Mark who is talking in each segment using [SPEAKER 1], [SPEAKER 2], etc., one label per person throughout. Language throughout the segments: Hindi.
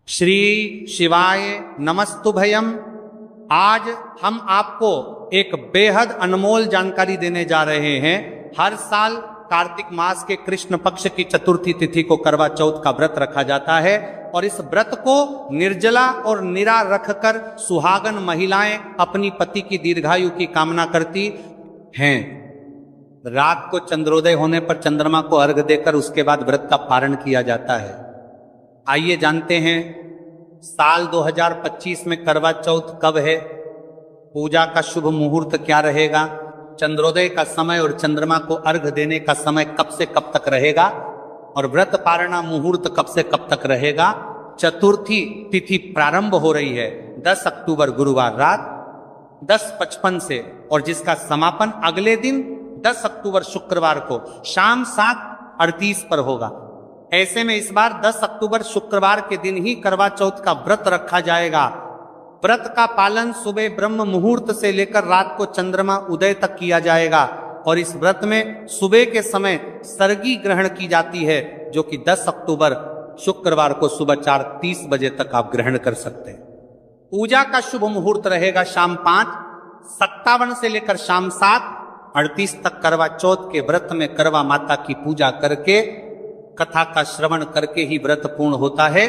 [SPEAKER 1] श्री शिवाय नमस्तुभयम। आज हम आपको एक बेहद अनमोल जानकारी देने जा रहे हैं। हर साल कार्तिक मास के कृष्ण पक्ष की चतुर्थी तिथि को करवा चौथ का व्रत रखा जाता है और इस व्रत को निर्जला और निरा रखकर सुहागन महिलाएं अपनी पति की दीर्घायु की कामना करती हैं। रात को चंद्रोदय होने पर चंद्रमा को अर्घ देकर उसके बाद व्रत का पारण किया जाता है। आइए जानते हैं साल 2025 में करवा चौथ कब है, पूजा का शुभ मुहूर्त क्या रहेगा, चंद्रोदय का समय और चंद्रमा को अर्घ देने का समय कब से कब तक रहेगा और व्रत पारणा मुहूर्त कब से कब तक रहेगा। चतुर्थी तिथि प्रारंभ हो रही है 10 अक्टूबर गुरुवार रात 10:55 से और जिसका समापन अगले दिन 10 अक्टूबर शुक्रवार को शाम 7:38 पर होगा। ऐसे में इस बार 10 अक्टूबर शुक्रवार के दिन ही करवा चौथ का व्रत रखा जाएगा। व्रत का पालन सुबह ब्रह्म मुहूर्त से लेकर रात को चंद्रमा उदय तक किया जाएगा और इस व्रत में सुबह के समय सर्गी ग्रहण की जाती है, जो कि 10 अक्टूबर शुक्रवार को सुबह 4:30 बजे तक आप ग्रहण कर सकते हैं। पूजा का शुभ मुहूर्त रहेगा शाम 5:57 से लेकर शाम 7:38 तक। करवा चौथ के व्रत में करवा माता की पूजा करके कथा का श्रवण करके ही व्रत पूर्ण होता है।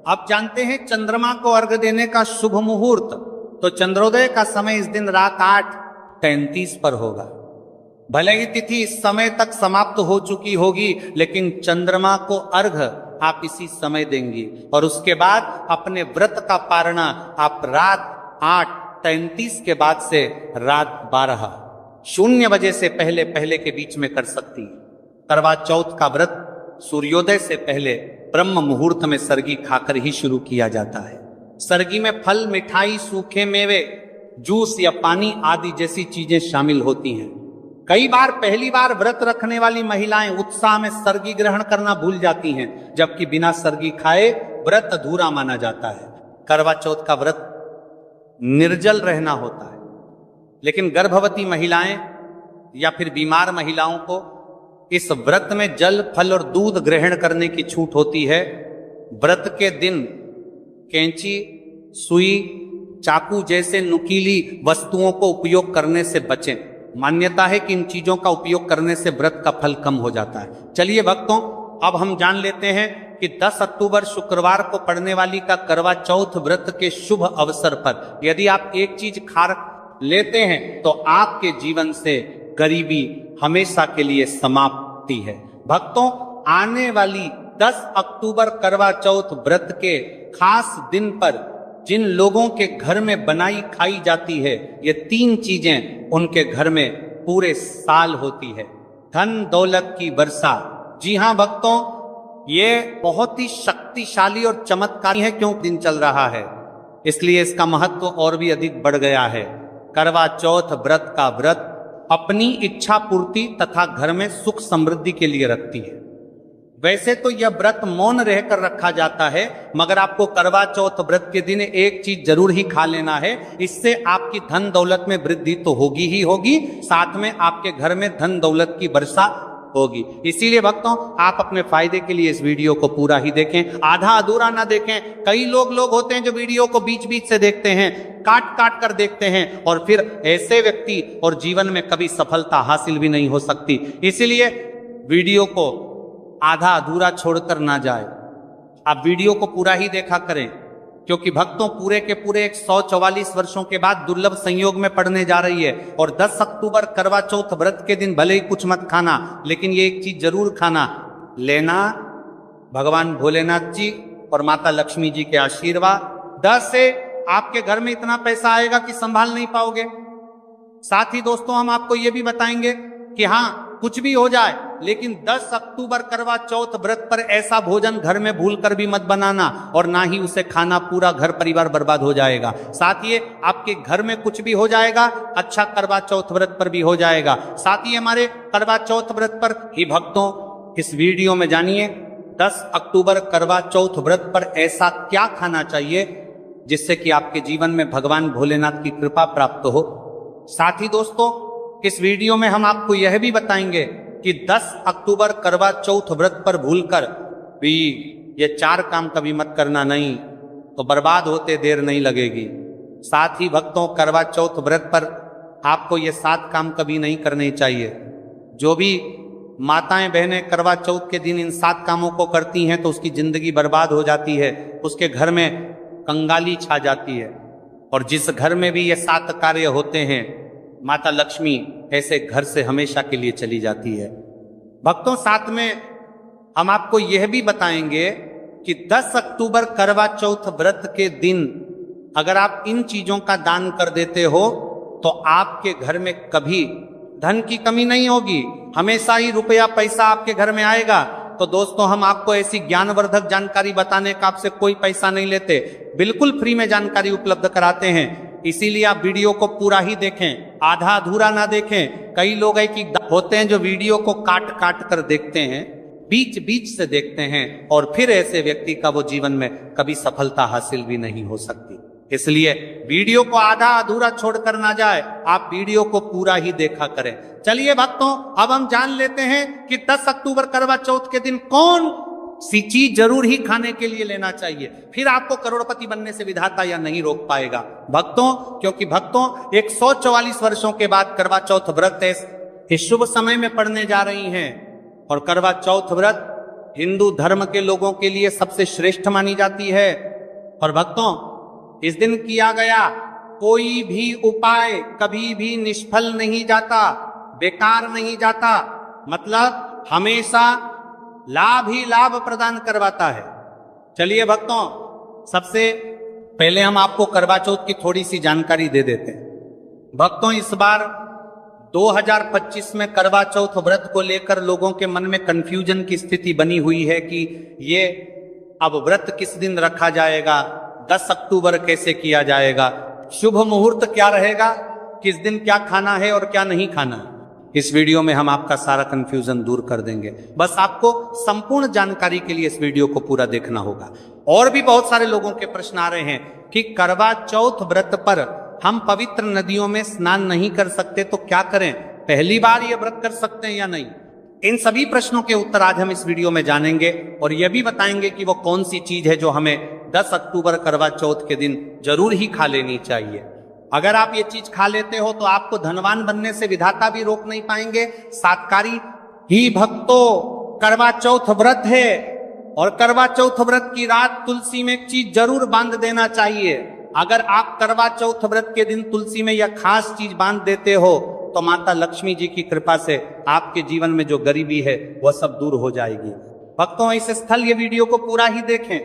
[SPEAKER 1] अब जानते हैं चंद्रमा को अर्घ देने का शुभ मुहूर्त। तो चंद्रोदय का समय इस दिन रात 8:33 पर होगा। भले ही तिथि इस समय तक समाप्त हो चुकी होगी, लेकिन चंद्रमा को अर्घ आप इसी समय देंगी और उसके बाद अपने व्रत का पारणा आप रात 8:33 के बाद से रात 12:00 बजे से पहले पहले के बीच में कर सकती है। करवा चौथ का व्रत सूर्योदय से पहले ब्रह्म मुहूर्त में सरगी खाकर ही शुरू किया जाता है। सरगी में फल, मिठाई, सूखे मेवे, जूस या पानी आदि जैसी चीजें शामिल होती हैं। कई बार पहली बार व्रत रखने वाली महिलाएं उत्साह में सरगी ग्रहण करना भूल जाती हैं, जबकि बिना सरगी खाए व्रत अधूरा माना जाता है। करवा चौथ का व्रत निर्जल रहना होता है, लेकिन गर्भवती महिलाएं या फिर बीमार महिलाओं को इस व्रत में जल, फल और दूध ग्रहण करने की छूट होती है। व्रत के दिन कैंची, सुई, चाकू जैसे नुकीली वस्तुओं को उपयोग करने से बचें। मान्यता है कि इन चीजों का उपयोग करने से व्रत का फल कम हो जाता है। चलिए भक्तों, अब हम जान लेते हैं कि 10 अक्टूबर शुक्रवार को पड़ने वाली का करवा चौथ व्रत के शुभ अवसर पर यदि आप एक चीज खा लेते हैं तो आपके जीवन से गरीबी हमेशा के लिए समाप्ति है। भक्तों, आने वाली 10 अक्टूबर करवा चौथ व्रत के खास दिन पर जिन लोगों के घर में बनाई खाई जाती है, ये 3 चीजें उनके घर में पूरे साल होती है। धन दौलत की वर्षा। जी हां भक्तों, ये बहुत ही शक्तिशाली और चमत्कारी है। क्यों दिन चल रहा है, इसलिए इसका महत्व और भी अधिक बढ़ गया है। करवा चौथ व्रत का व्रत अपनी इच्छा पूर्ति तथा घर में सुख समृद्धि के लिए रखती है। वैसे तो यह व्रत मौन रहकर रखा जाता है, मगर आपको करवा चौथ व्रत के दिन एक चीज जरूर ही खा लेना है। इससे आपकी धन दौलत में वृद्धि तो होगी ही होगी, साथ में आपके घर में धन दौलत की वर्षा होगी। इसीलिए भक्तों, आप अपने फायदे के लिए इस वीडियो को पूरा ही देखें, आधा अधूरा ना देखें। कई लोग होते हैं जो वीडियो को बीच बीच से देखते हैं, काट काट कर देखते हैं, और फिर ऐसे व्यक्ति और जीवन में कभी सफलता हासिल भी नहीं हो सकती। इसीलिए वीडियो को आधा अधूरा छोड़कर ना जाए, आप वीडियो को पूरा ही देखा करें, क्योंकि भक्तों पूरे के पूरे 144 वर्षों के बाद दुर्लभ संयोग में पड़ने जा रही है। और 10 अक्टूबर करवा चौथ व्रत के दिन भले ही कुछ मत खाना, लेकिन ये एक चीज जरूर खाना लेना, भगवान भोलेनाथ जी और माता लक्ष्मी जी के आशीर्वाद। 10 से आपके घर में इतना पैसा आएगा कि संभाल नहीं पाओगे। साथ ही दोस्तों, हम आपको ये भी बताएंगे कि हाँ, कुछ भी हो जाए, लेकिन 10 अक्टूबर करवा चौथ व्रत पर ऐसा भोजन घर में भूलकर भी मत बनाना, और ना ही उसे खाना, पूरा घर परिवार बर्बाद हो जाएगा। साथ ही आपके घर में कुछ भी हो जाएगा, अच्छा करवा चौथ व्रत पर भी हो जाएगा। साथ ही हमारे करवा चौथ व्रत पर ही भक्तों इस वीडियो में जानिए 10 अक्टूबर करवा चौथ व्रत पर ऐसा क्या खाना चाहिए जिससे कि आपके जीवन में भगवान भोलेनाथ की कृपा प्राप्त हो। साथ ही दोस्तों, इस वीडियो में हम आपको यह भी बताएंगे कि 10 अक्टूबर करवा चौथ व्रत पर भूलकर भी ये 4 काम कभी मत करना, नहीं तो बर्बाद होते देर नहीं लगेगी। साथ ही भक्तों, करवा चौथ व्रत पर आपको ये 7 काम कभी नहीं करने चाहिए। जो भी माताएं बहनें करवा चौथ के दिन इन 7 कामों को करती हैं तो उसकी जिंदगी बर्बाद हो जाती है, उसके घर में कंगाली छा जाती है। और जिस घर में भी ये 7 कार्य होते हैं, माता लक्ष्मी ऐसे घर से हमेशा के लिए चली जाती है। भक्तों, साथ में हम आपको यह भी बताएंगे कि 10 अक्टूबर करवा चौथ व्रत के दिन अगर आप इन चीजों का दान कर देते हो तो आपके घर में कभी धन की कमी नहीं होगी, हमेशा ही रुपया पैसा आपके घर में आएगा। तो दोस्तों, हम आपको ऐसी ज्ञानवर्धक जानकारी बताने का आपसे कोई पैसा नहीं लेते, बिल्कुल फ्री में जानकारी उपलब्ध कराते हैं। इसीलिए आप वीडियो को पूरा ही देखें, आधा अधूरा ना देखें। कई लोग कि होते हैं जो वीडियो को काट काट कर देखते हैं, बीच बीच से देखते हैं, और फिर ऐसे व्यक्ति का वो जीवन में कभी सफलता हासिल भी नहीं हो सकती। इसलिए वीडियो को आधा अधूरा छोड़कर ना जाए, आप वीडियो को पूरा ही देखा करें। चलिए भक्तों, अब हम जान लेते हैं कि 10 अक्टूबर करवा चौथ के दिन कौन सी चीज जरूर ही खाने के लिए लेना चाहिए, फिर आपको करोड़पति बनने से विधाता या नहीं रोक पाएगा। भक्तों, क्योंकि भक्तों 144 वर्षों के बाद करवा चौथ व्रत इस शुभ समय में पड़ने जा रही हैं। और करवा चौथ व्रत हिंदू धर्म के लोगों के लिए सबसे श्रेष्ठ मानी जाती है। और भक्तों, इस दिन किया गया कोई भी उपाय कभी भी निष्फल नहीं जाता, बेकार नहीं जाता, मतलब हमेशा लाभ ही लाभ प्रदान करवाता है। चलिए भक्तों, सबसे पहले हम आपको करवा चौथ की थोड़ी सी जानकारी दे देते हैं। भक्तों, इस बार 2025 में करवा चौथ व्रत को लेकर लोगों के मन में कंफ्यूजन की स्थिति बनी हुई है कि ये अब व्रत किस दिन रखा जाएगा, 10 अक्टूबर कैसे किया जाएगा, शुभ मुहूर्त क्या रहेगा, किस दिन क्या खाना है और क्या नहीं खाना। इस वीडियो में हम आपका सारा कंफ्यूजन दूर कर देंगे, बस आपको संपूर्ण जानकारी के लिए इस वीडियो को पूरा देखना होगा। और भी बहुत सारे लोगों के प्रश्न आ रहे हैं कि करवा चौथ व्रत पर हम पवित्र नदियों में स्नान नहीं कर सकते तो क्या करें, पहली बार ये व्रत कर सकते हैं या नहीं। इन सभी प्रश्नों के उत्तर आज हम इस वीडियो में जानेंगे और यह भी बताएंगे कि वो कौन सी चीज है जो हमें 10 अक्टूबर करवा चौथ के दिन जरूर ही खा लेनी चाहिए। अगर आप ये चीज खा लेते हो तो आपको धनवान बनने से विधाता भी रोक नहीं पाएंगे। सातकारी ही भक्तों, करवा चौथ व्रत है और करवा चौथ व्रत की रात तुलसी में एक चीज जरूर बांध देना चाहिए। अगर आप करवा चौथ व्रत के दिन तुलसी में यह खास चीज बांध देते हो तो माता लक्ष्मी जी की कृपा से आपके जीवन में जो गरीबी है वह सब दूर हो जाएगी। भक्तों, इस स्थल ये वीडियो को पूरा ही देखें,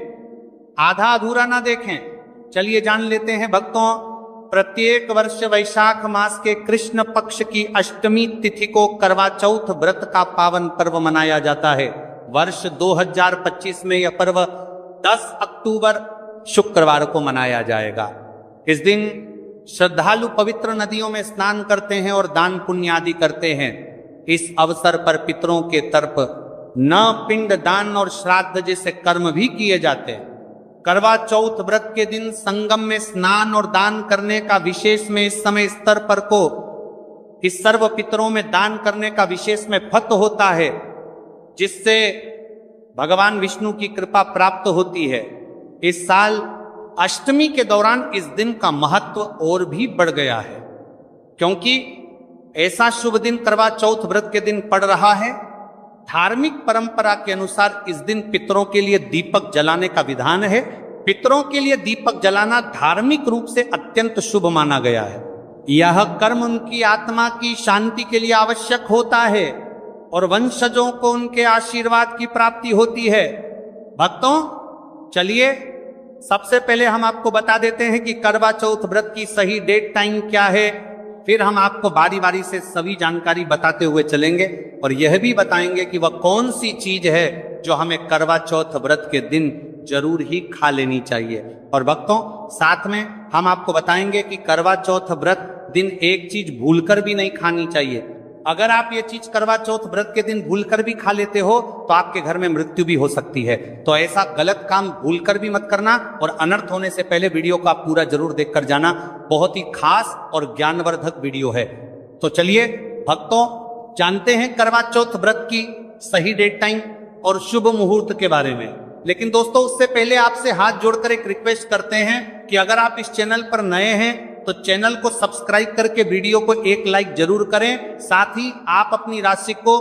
[SPEAKER 1] आधा अधूरा ना देखें। चलिए जान लेते हैं भक्तों, प्रत्येक वर्ष वैशाख मास के कृष्ण पक्ष की अष्टमी तिथि को करवा चौथ व्रत का पावन पर्व मनाया जाता है। वर्ष 2025 में यह पर्व 10 अक्टूबर शुक्रवार को मनाया जाएगा। इस दिन श्रद्धालु पवित्र नदियों में स्नान करते हैं और दान पुण्य आदि करते हैं। इस अवसर पर पितरों के तरफ न पिंड दान और श्राद्ध जैसे कर्म भी किए जाते हैं। करवा चौथ व्रत के दिन संगम में स्नान और दान करने का विशेष में इस समय स्तर पर को इस सर्व पितरों में दान करने का विशेष में फत होता है, जिससे भगवान विष्णु की कृपा प्राप्त होती है। इस साल अष्टमी के दौरान इस दिन का महत्व और भी बढ़ गया है, क्योंकि ऐसा शुभ दिन करवा चौथ व्रत के दिन पड़ रहा है। धार्मिक परंपरा के अनुसार इस दिन पितरों के लिए दीपक जलाने का विधान है। पितरों के लिए दीपक जलाना धार्मिक रूप से अत्यंत शुभ माना गया है। यह कर्म उनकी आत्मा की शांति के लिए आवश्यक होता है और वंशजों को उनके आशीर्वाद की प्राप्ति होती है। भक्तों, चलिए सबसे पहले हम आपको बता देते हैं कि करवा चौथ व्रत की सही डेट टाइम क्या है, फिर हम आपको बारी बारी से सभी जानकारी बताते हुए चलेंगे और यह भी बताएंगे कि वह कौन सी चीज है जो हमें करवा चौथ व्रत के दिन जरूर ही खा लेनी चाहिए। और भक्तों, साथ में हम आपको बताएंगे कि करवा चौथ व्रत दिन एक चीज भूलकर भी नहीं खानी चाहिए। अगर आप ये चीज करवा चौथ व्रत के दिन भूलकर भी खा लेते हो तो आपके घर में मृत्यु भी हो सकती है। तो ऐसा गलत काम भूलकर भी मत करना और अनर्थ होने से पहले वीडियो को आप पूरा जरूर देखकर जाना। बहुत ही खास और ज्ञानवर्धक वीडियो है। तो चलिए भक्तों, जानते हैं करवा चौथ व्रत की सही डेट टाइम और शुभ मुहूर्त के बारे में। लेकिन दोस्तों उससे पहले आपसे हाथ जोड़कर एक रिक्वेस्ट करते हैं कि अगर आप इस चैनल पर नए हैं तो चैनल को सब्सक्राइब करके वीडियो को एक लाइक जरूर करें। साथ ही आप अपनी राशि को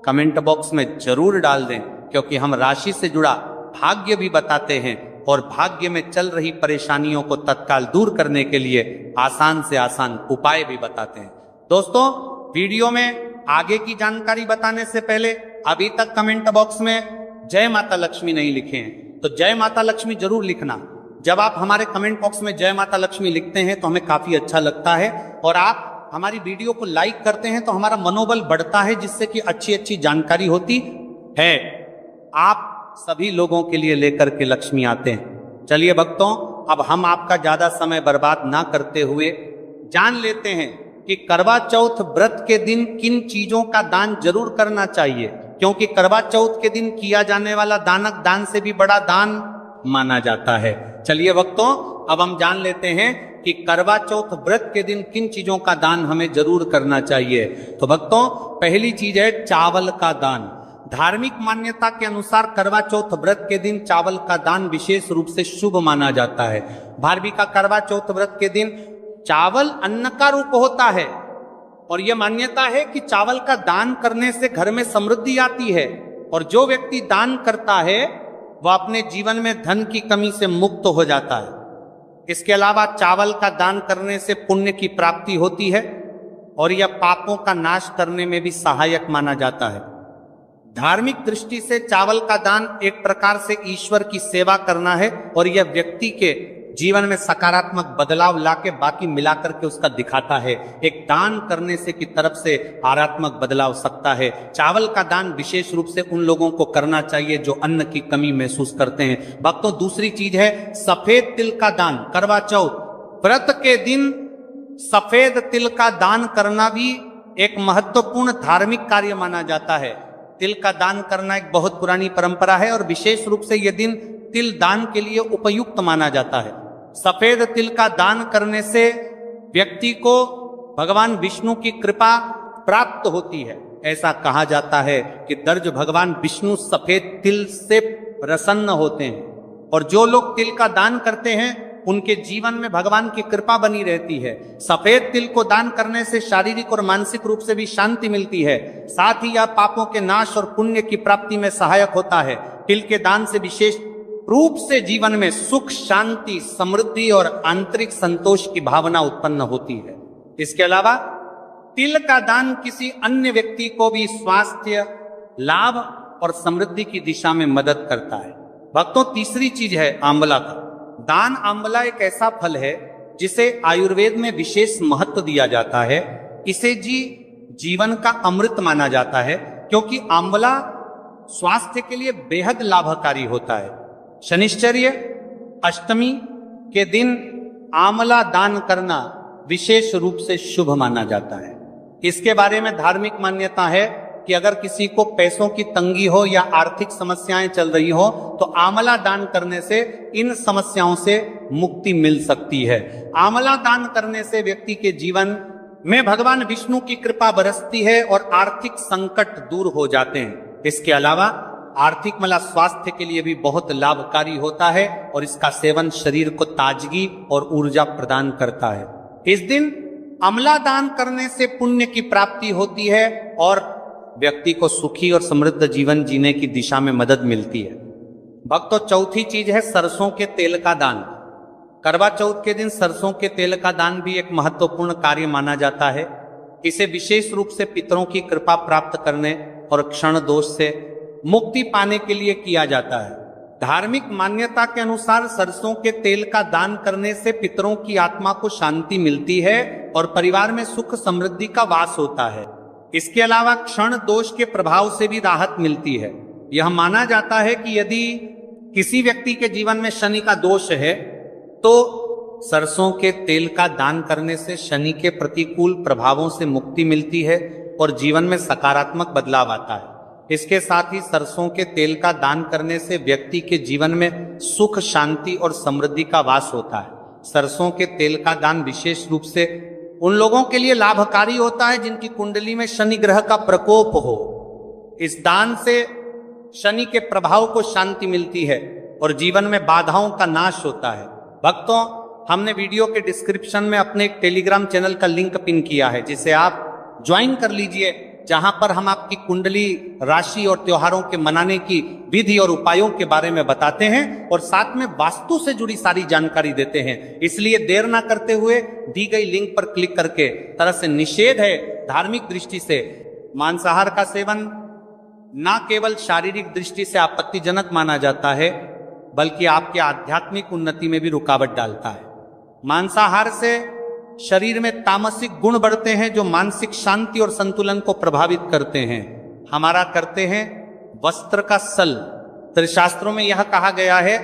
[SPEAKER 1] कमेंट बॉक्स में जरूर डाल दें, क्योंकि हम राशि से जुड़ा भाग्य भी बताते हैं और भाग्य में चल रही परेशानियों को तत्काल दूर करने के लिए आसान से आसान उपाय भी बताते हैं। दोस्तों वीडियो में आगे की जानकारी बताने से पहले अभी तक कमेंट बॉक्स में जय माता लक्ष्मी नहीं लिखे हैं तो जय माता लक्ष्मी जरूर लिखना। जब आप हमारे कमेंट बॉक्स में जय माता लक्ष्मी लिखते हैं तो हमें काफी अच्छा लगता है और आप हमारी वीडियो को लाइक करते हैं तो हमारा मनोबल बढ़ता है, जिससे कि अच्छी अच्छी जानकारी होती है। आप सभी लोगों के लिए लेकर के लक्ष्मी आते हैं। चलिए भक्तों, अब हम आपका ज्यादा समय बर्बाद ना करते हुए जान लेते हैं कि करवा चौथ व्रत के दिन किन चीजों का दान जरूर करना चाहिए, क्योंकि करवा चौथ के दिन किया जाने वाला दानक दान से भी बड़ा दान माना जाता है। चलिए भक्तों, अब हम जान लेते हैं कि करवा चौथ व्रत के दिन किन चीजों का दान हमें जरूर करना चाहिए। तो भक्तों पहली चीज है चावल का दान। धार्मिक मान्यता के अनुसार करवा चौथ व्रत के दिन चावल का दान विशेष रूप से शुभ माना जाता है। भारवी का करवा चौथ व्रत के दिन चावल अन्न का रूप होता है और यह मान्यता है कि चावल का दान करने से घर में समृद्धि आती है और जो व्यक्ति दान करता है वह अपने जीवन में धन की कमी से मुक्त हो जाता है। इसके अलावा चावल का दान करने से पुण्य की प्राप्ति होती है और यह पापों का नाश करने में भी सहायक माना जाता है। धार्मिक दृष्टि से चावल का दान एक प्रकार से ईश्वर की सेवा करना है और यह व्यक्ति के जीवन में सकारात्मक बदलाव लाके बाकी मिलाकर के उसका दिखाता है। एक दान करने से की तरफ से आरात्मक बदलाव सकता है। चावल का दान विशेष रूप से उन लोगों को करना चाहिए जो अन्न की कमी महसूस करते हैं। भक्तों दूसरी चीज है सफेद तिल का दान। करवा चौथ व्रत के दिन सफेद तिल का दान करना भी एक महत्वपूर्ण धार्मिक कार्य माना जाता है। तिल का दान करना एक बहुत पुरानी परंपरा है और विशेष रूप से यह दिन तिल दान के लिए उपयुक्त माना जाता है। सफेद तिल का दान करने से व्यक्ति को भगवान विष्णु की कृपा प्राप्त होती है। ऐसा कहा जाता है कि दर्ज भगवान विष्णु सफेद तिल से प्रसन्न होते हैं और जो लोग तिल का दान करते हैं उनके जीवन में भगवान की कृपा बनी रहती है। सफेद तिल को दान करने से शारीरिक और मानसिक रूप से भी शांति मिलती है। साथ ही यह पापों के नाश और पुण्य की प्राप्ति में सहायक होता है। तिल के दान से विशेष रूप से जीवन में सुख, शांति, समृद्धि और आंतरिक संतोष की भावना उत्पन्न होती है। इसके अलावा तिल का दान किसी अन्य व्यक्ति को भी स्वास्थ्य लाभ और समृद्धि की दिशा में मदद करता है। भक्तों तीसरी चीज है आंवला का दान। आंवला एक ऐसा फल है जिसे आयुर्वेद में विशेष महत्व दिया जाता है। इसे जीवन का अमृत माना जाता है क्योंकि आंवला स्वास्थ्य के लिए बेहद लाभकारी होता है। शनिश्चर्य अष्टमी के दिन आंवला दान करना विशेष रूप से शुभ माना जाता है। इसके बारे में धार्मिक मान्यता है कि अगर किसी को पैसों की तंगी हो या आर्थिक समस्याएं चल रही हो तो आंवला दान करने से इन समस्याओं से मुक्ति मिल सकती है। आंवला दान करने से व्यक्ति के जीवन में भगवान विष्णु की कृपा बरसती है और आर्थिक संकट दूर हो जाते हैं। इसके अलावा आर्थिक मतलब स्वास्थ्य के लिए भी बहुत लाभकारी होता है और इसका सेवन शरीर को ताजगी और ऊर्जा प्रदान करता है। इस दिन आंवला दान करने से पुण्य की प्राप्ति होती है और व्यक्ति को सुखी और समृद्ध जीवन जीने की दिशा में मदद मिलती है। भक्तों चौथी चीज है सरसों के तेल का दान। करवा चौथ के दिन सरसों के तेल का दान भी एक महत्वपूर्ण कार्य माना जाता है। इसे विशेष रूप से पितरों की कृपा प्राप्त करने और क्षण दोष से मुक्ति पाने के लिए किया जाता है। धार्मिक मान्यता के अनुसार सरसों के तेल का दान करने से पितरों की आत्मा को शांति मिलती है और परिवार में सुख समृद्धि का वास होता है। इसके अलावा क्षण दोष के प्रभाव से भी राहत मिलती है। यह माना जाता है कि यदि किसी व्यक्ति के जीवन में शनि का दोष है तो सरसों के तेल का दान करने से शनि के प्रतिकूल प्रभावों से मुक्ति मिलती है और जीवन में सकारात्मक बदलाव आता है। इसके साथ ही सरसों के तेल का दान करने से व्यक्ति के जीवन में सुख, शांति और समृद्धि का वास होता है। सरसों के तेल का दान विशेष रूप से उन लोगों के लिए लाभकारी होता है जिनकी कुंडली में शनि ग्रह का प्रकोप हो। इस दान से शनि के प्रभाव को शांति मिलती है और जीवन में बाधाओं का नाश होता है। भक्तों, हमने वीडियो के डिस्क्रिप्शन में अपने एक टेलीग्राम चैनल का लिंक पिन किया है, जिसे आप ज्वाइन कर लीजिए, जहां पर हम आपकी कुंडली, राशि और त्योहारों के मनाने की विधि और उपायों के बारे में बताते हैं और साथ में वास्तु से जुड़ी सारी जानकारी देते हैं। इसलिए देर ना करते हुए दी गई लिंक पर क्लिक करके, तरह से निषेध है धार्मिक दृष्टि से मांसाहार का सेवन न केवल शारीरिक दृष्टि से आपत्तिजनक माना जाता है, बल्कि आपके आध्यात्मिक उन्नति में भी रुकावट डालता है। मांसाहार से शरीर में तामसिक गुण बढ़ते हैं जो मानसिक शांति और संतुलन को प्रभावित करते हैं। हमारा करते हैं वस्त्र का सल। शास्त्रों में यह कहा गया है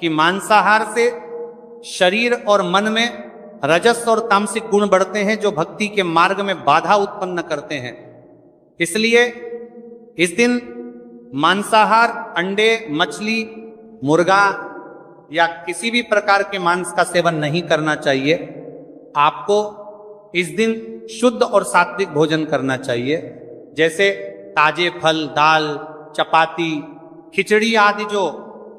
[SPEAKER 1] कि मांसाहार से शरीर और मन में रजस और तामसिक गुण बढ़ते हैं जो भक्ति के मार्ग में बाधा उत्पन्न करते हैं। इसलिए इस दिन मांसाहार, अंडे, मछली, मुर्गा या किसी भी प्रकार के मांस का सेवन नहीं करना चाहिए। आपको इस दिन शुद्ध और सात्विक भोजन करना चाहिए, जैसे ताजे फल, दाल, चपाती, खिचड़ी आदि जो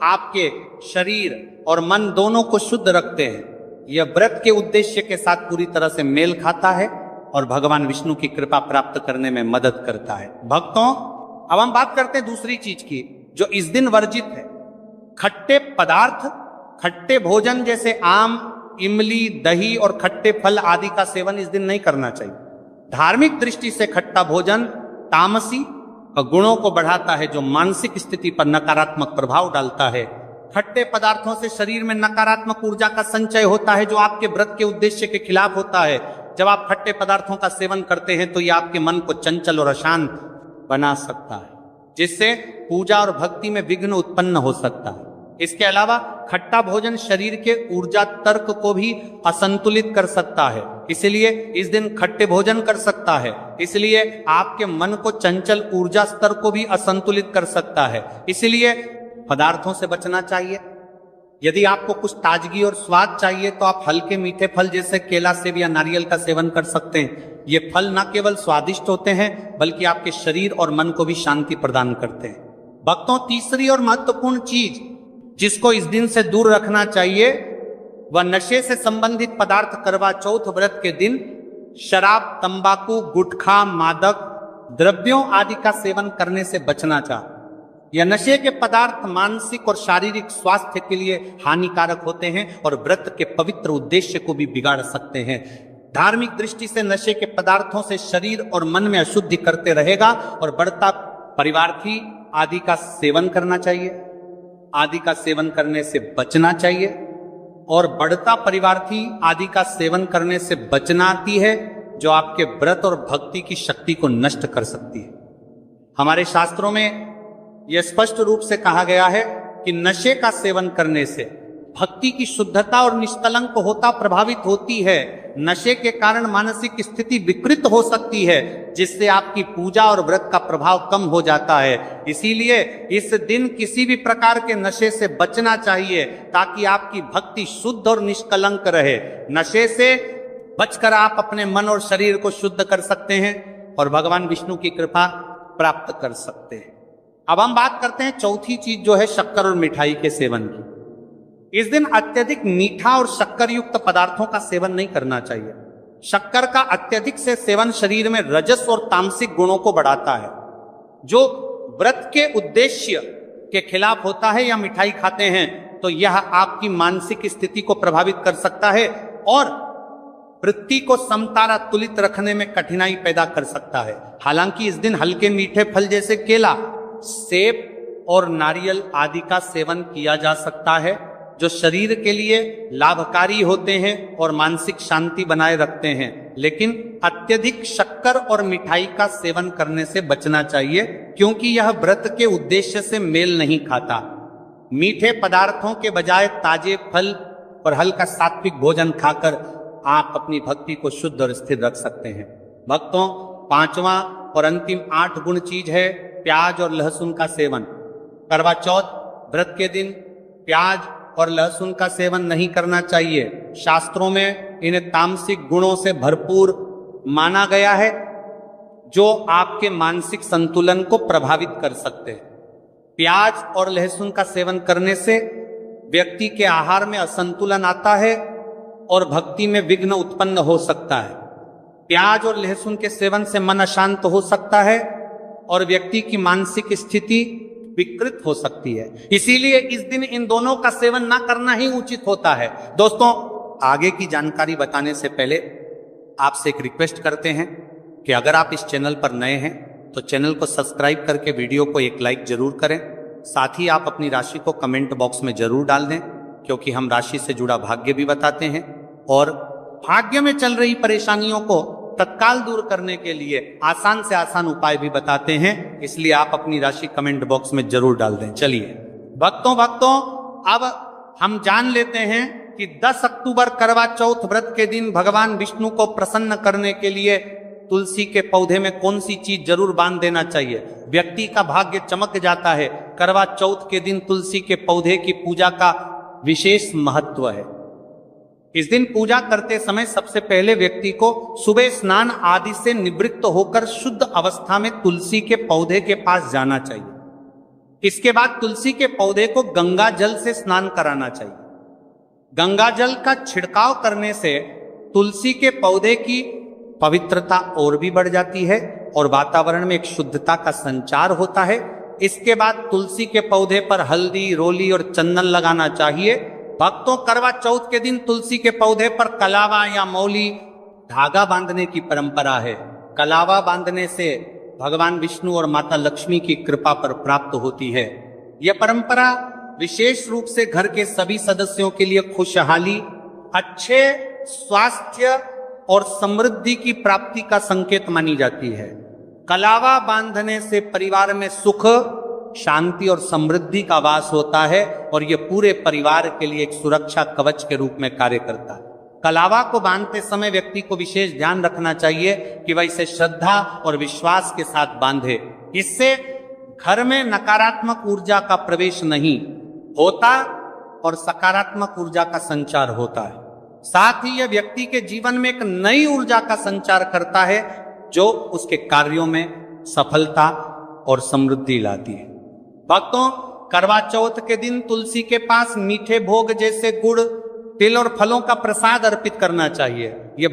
[SPEAKER 1] आपके शरीर और मन दोनों को शुद्ध रखते हैं। यह व्रत के उद्देश्य के साथ पूरी तरह से मेल खाता है और भगवान विष्णु की कृपा प्राप्त करने में मदद करता है। भक्तों, अब हम बात करते हैं दूसरी चीज की जो इस दिन वर्जित है। खट्टे पदार्थ, खट्टे भोजन जैसे आम, इमली, दही और खट्टे फल आदि का सेवन इस दिन नहीं करना चाहिए। धार्मिक दृष्टि से खट्टा भोजन तामसी गुणों को बढ़ाता है जो मानसिक स्थिति पर नकारात्मक प्रभाव डालता है। खट्टे पदार्थों से शरीर में नकारात्मक ऊर्जा का संचय होता है जो आपके व्रत के उद्देश्य के खिलाफ होता है। जब आप खट्टे पदार्थों का सेवन करते हैं तो यह आपके मन को चंचल और अशांत बना सकता है, जिससे पूजा और भक्ति में विघ्न उत्पन्न हो सकता है। इसके अलावा खट्टा भोजन शरीर के ऊर्जा तर्क को भी असंतुलित कर सकता है, इसलिए इस दिन खट्टे भोजन कर सकता है। इसलिए आपके मन को चंचल ऊर्जा स्तर को भी असंतुलित कर सकता है, इसलिए पदार्थों से बचना चाहिए। यदि आपको कुछ ताजगी और स्वाद चाहिए तो आप हल्के मीठे फल जैसे केला, सेब या नारियल का सेवन कर सकते हैं। ये फल न केवल स्वादिष्ट होते हैं बल्कि आपके शरीर और मन को भी शांति प्रदान करते हैं। भक्तों, तीसरी और महत्वपूर्ण चीज जिसको इस दिन से दूर रखना चाहिए वह नशे से संबंधित पदार्थ। करवा चौथ व्रत के दिन शराब, तंबाकू, गुटखा, मादक द्रव्यों आदि का सेवन करने से बचना चाहिए। यह नशे के पदार्थ मानसिक और शारीरिक स्वास्थ्य के लिए हानिकारक होते हैं और व्रत के पवित्र उद्देश्य को भी बिगाड़ सकते हैं। धार्मिक दृष्टि से नशे के पदार्थों से शरीर और मन में अशुद्धि करते रहेगा और बढ़ता परिवार्थी आदि का सेवन करना चाहिए, आदि का सेवन करने से बचना चाहिए। और बढ़ता परिवार्थी आदि का सेवन करने से बचना आती है जो आपके व्रत और भक्ति की शक्ति को नष्ट कर सकती है। हमारे शास्त्रों में यह स्पष्ट रूप से कहा गया है कि नशे का सेवन करने से भक्ति की शुद्धता और निष्कलंक होता प्रभावित होती है। नशे के कारण मानसिक स्थिति विकृत हो सकती है, जिससे आपकी पूजा और व्रत का प्रभाव कम हो जाता है। इसीलिए इस दिन किसी भी प्रकार के नशे से बचना चाहिए ताकि आपकी भक्ति शुद्ध और निष्कलंक रहे। नशे से बचकर आप अपने मन और शरीर को शुद्ध कर सकते हैं और भगवान विष्णु की कृपा प्राप्त कर सकते हैं। अब हम बात करते हैं चौथी चीज जो है शक्कर और मिठाई के सेवन की। इस दिन अत्यधिक मीठा और शक्कर युक्त पदार्थों का सेवन नहीं करना चाहिए। शक्कर का अत्यधिक से सेवन शरीर में रजस और तामसिक गुणों को बढ़ाता है जो व्रत के उद्देश्य के खिलाफ होता है। या मिठाई खाते हैं तो यह आपकी मानसिक स्थिति को प्रभावित कर सकता है और वृत्ति को समतारा तुलित रखने में कठिनाई पैदा कर सकता है। हालांकि इस दिन हल्के मीठे फल जैसे केला, सेब और नारियल आदि का सेवन किया जा सकता है जो शरीर के लिए लाभकारी होते हैं और मानसिक शांति बनाए रखते हैं। लेकिन अत्यधिक शक्कर और मिठाई का सेवन करने से बचना चाहिए क्योंकि यह व्रत के उद्देश्य से मेल नहीं खाता। मीठे पदार्थों के बजाय ताजे फल और हल्का सात्विक भोजन खाकर आप अपनी भक्ति को शुद्ध और स्थिर रख सकते हैं। भक्तों, पांचवा और अंतिम 8 गुण चीज है प्याज और लहसुन का सेवन। करवा चौथ व्रत के दिन प्याज और लहसुन का सेवन नहीं करना चाहिए। शास्त्रों में इन्हें तामसिक गुणों से भरपूर माना गया है जो आपके मानसिक संतुलन को प्रभावित कर सकते हैं। प्याज और लहसुन का सेवन करने से व्यक्ति के आहार में असंतुलन आता है और भक्ति में विघ्न उत्पन्न हो सकता है। प्याज और लहसुन के सेवन से मन अशांत हो सकता है और व्यक्ति की मानसिक स्थिति विकृत हो सकती है। इसीलिए इस दिन इन दोनों का सेवन ना करना ही उचित होता है। दोस्तों, आगे की जानकारी बताने से पहले आपसे एक रिक्वेस्ट करते हैं कि अगर आप इस चैनल पर नए हैं तो चैनल को सब्सक्राइब करके वीडियो को एक लाइक जरूर करें। साथ ही आप अपनी राशि को कमेंट बॉक्स में जरूर डाल दें, क्योंकि हम राशि से जुड़ा भाग्य भी बताते हैं और भाग्य में चल रही परेशानियों को तत्काल दूर करने के लिए आसान से आसान उपाय भी बताते हैं। इसलिए आप अपनी राशि कमेंट बॉक्स में जरूर डाल दें। चलिए भक्तों, अब हम जान लेते हैं कि 10 अक्टूबर करवा चौथ व्रत के दिन भगवान विष्णु को प्रसन्न करने के लिए तुलसी के पौधे में कौन सी चीज जरूर बांध देना चाहिए। व्यक्ति का भाग्य चमक जाता है। करवा चौथ के दिन तुलसी के पौधे की पूजा का विशेष महत्व है। इस दिन पूजा करते समय सबसे पहले व्यक्ति को सुबह स्नान आदि से निवृत्त होकर शुद्ध अवस्था में तुलसी के पौधे के पास जाना चाहिए। इसके बाद तुलसी के पौधे को गंगा जल से स्नान कराना चाहिए। गंगा जल का छिड़काव करने से तुलसी के पौधे की पवित्रता और भी बढ़ जाती है और वातावरण में एक शुद्धता का संचार होता है। इसके बाद तुलसी के पौधे पर हल्दी, रोली और चंदन लगाना चाहिए। भक्तों, करवा चौथ के दिन तुलसी के पौधे पर कलावा या मौली धागा बांधने की परंपरा है। कलावा बांधने से भगवान विष्णु और माता लक्ष्मी की कृपा पर प्राप्त होती है। यह परंपरा विशेष रूप से घर के सभी सदस्यों के लिए खुशहाली, अच्छे स्वास्थ्य और समृद्धि की प्राप्ति का संकेत मानी जाती है। कलावा बांधने से परिवार में सुख, शांति और समृद्धि का वास होता है और यह पूरे परिवार के लिए एक सुरक्षा कवच के रूप में कार्य करता है। कलावा को बांधते समय व्यक्ति को विशेष ध्यान रखना चाहिए कि वह इसे श्रद्धा और विश्वास के साथ बांधे। इससे घर में नकारात्मक ऊर्जा का प्रवेश नहीं होता और सकारात्मक ऊर्जा का संचार होता है। साथ ही यह व्यक्ति के जीवन में एक नई ऊर्जा का संचार करता है जो उसके कार्यों में सफलता और समृद्धि लाती है। भक्तों, करवा चौथ के दिन तुलसी के पास मीठे भोग जैसे गुड़, तिल और फलों का प्रसाद अर्पित करना चाहिए। यह